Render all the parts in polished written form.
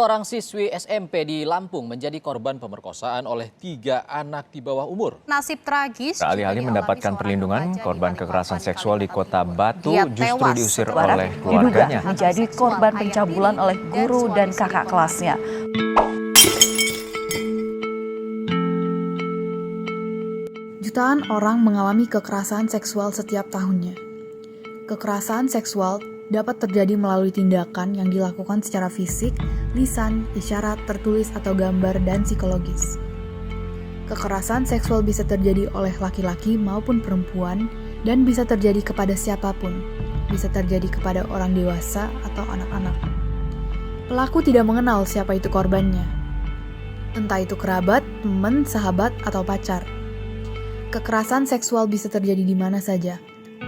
Seorang siswi SMP di Lampung menjadi korban pemerkosaan oleh 3 anak di bawah umur. Nasib tragis. Alih-alih mendapatkan perlindungan, korban kekerasan seksual di Kota Batu justru diusir oleh keluarganya. Diduga menjadi korban pencabulan oleh guru dan kakak kelasnya. Jutaan orang mengalami kekerasan seksual setiap tahunnya. Kekerasan seksual dapat terjadi melalui tindakan yang dilakukan secara fisik, lisan, isyarat, tertulis, atau gambar, dan psikologis. Kekerasan seksual bisa terjadi oleh laki-laki maupun perempuan dan bisa terjadi kepada siapapun. Bisa terjadi kepada orang dewasa atau anak-anak. Pelaku tidak mengenal siapa itu korbannya. Entah itu kerabat, teman, sahabat, atau pacar. Kekerasan seksual bisa terjadi di mana saja.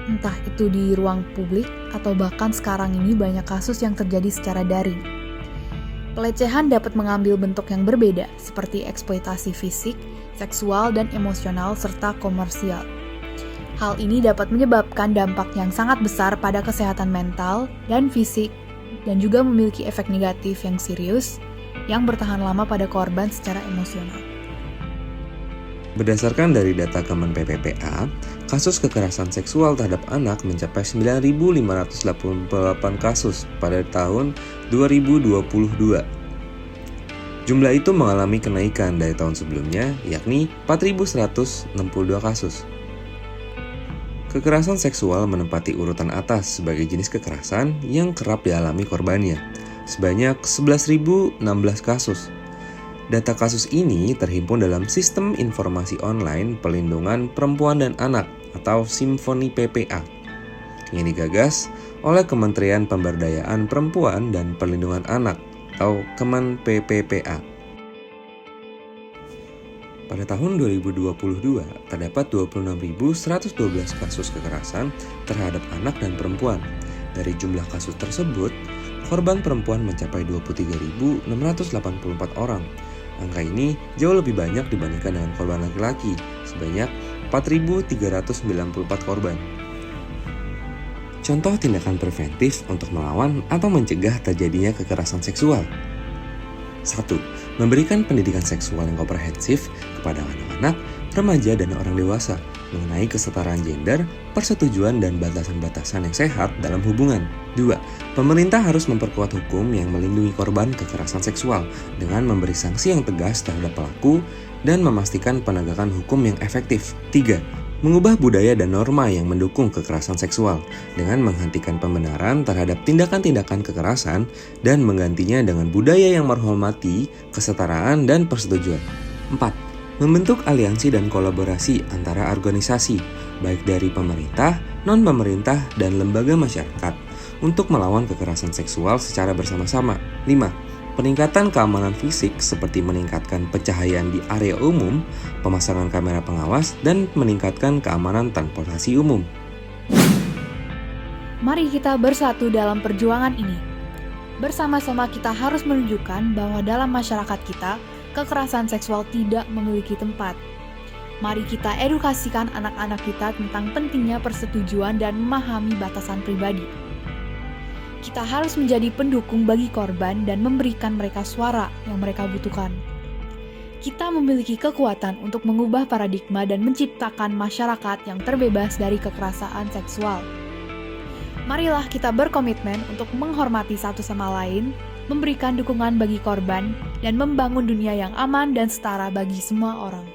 Entah itu di ruang publik atau bahkan sekarang ini banyak kasus yang terjadi secara daring. Pelecehan dapat mengambil bentuk yang berbeda seperti eksploitasi fisik, seksual, dan emosional serta komersial. Hal ini dapat menyebabkan dampak yang sangat besar pada kesehatan mental dan fisik dan juga memiliki efek negatif yang serius yang bertahan lama pada korban secara emosional. Berdasarkan dari data Kemen PPPA, kasus kekerasan seksual terhadap anak mencapai 9.588 kasus pada tahun 2022. Jumlah itu mengalami kenaikan dari tahun sebelumnya, yakni 4.162 kasus. Kekerasan seksual menempati urutan atas sebagai jenis kekerasan yang kerap dialami korbannya, sebanyak 11.016 kasus. Data kasus ini terhimpun dalam Sistem Informasi Online Pelindungan Perempuan dan Anak atau Simfoni PPA yang digagas oleh Kementerian Pemberdayaan Perempuan dan Perlindungan Anak atau Kemen PPPA. Pada tahun 2022, terdapat 26.112 kasus kekerasan terhadap anak dan perempuan. Dari jumlah kasus tersebut, korban perempuan mencapai 23.684 orang. Angka ini jauh lebih banyak dibandingkan dengan korban laki-laki, sebanyak 4.394 korban. Contoh tindakan preventif untuk melawan atau mencegah terjadinya kekerasan seksual. 1. Memberikan pendidikan seksual yang komprehensif kepada anak-anak, remaja, dan orang dewasa mengenai kesetaraan gender, persetujuan, dan batasan-batasan yang sehat dalam hubungan. 2. Pemerintah harus memperkuat hukum yang melindungi korban kekerasan seksual dengan memberi sanksi yang tegas terhadap pelaku dan memastikan penegakan hukum yang efektif. 3. Mengubah budaya dan norma yang mendukung kekerasan seksual dengan menghentikan pembenaran terhadap tindakan-tindakan kekerasan dan menggantinya dengan budaya yang menghormati kesetaraan dan persetujuan. 4. Membentuk aliansi dan kolaborasi antara organisasi, baik dari pemerintah, non-pemerintah, dan lembaga masyarakat untuk melawan kekerasan seksual secara bersama-sama. 5. Peningkatan keamanan fisik seperti meningkatkan pencahayaan di area umum, pemasangan kamera pengawas, dan meningkatkan keamanan transportasi umum. Mari kita bersatu dalam perjuangan ini. Bersama-sama kita harus menunjukkan bahwa dalam masyarakat kita, kekerasan seksual tidak memiliki tempat. Mari kita edukasikan anak-anak kita tentang pentingnya persetujuan dan memahami batasan pribadi. Kita harus menjadi pendukung bagi korban dan memberikan mereka suara yang mereka butuhkan. Kita memiliki kekuatan untuk mengubah paradigma dan menciptakan masyarakat yang terbebas dari kekerasan seksual. Marilah kita berkomitmen untuk menghormati satu sama lain, memberikan dukungan bagi korban, dan membangun dunia yang aman dan setara bagi semua orang.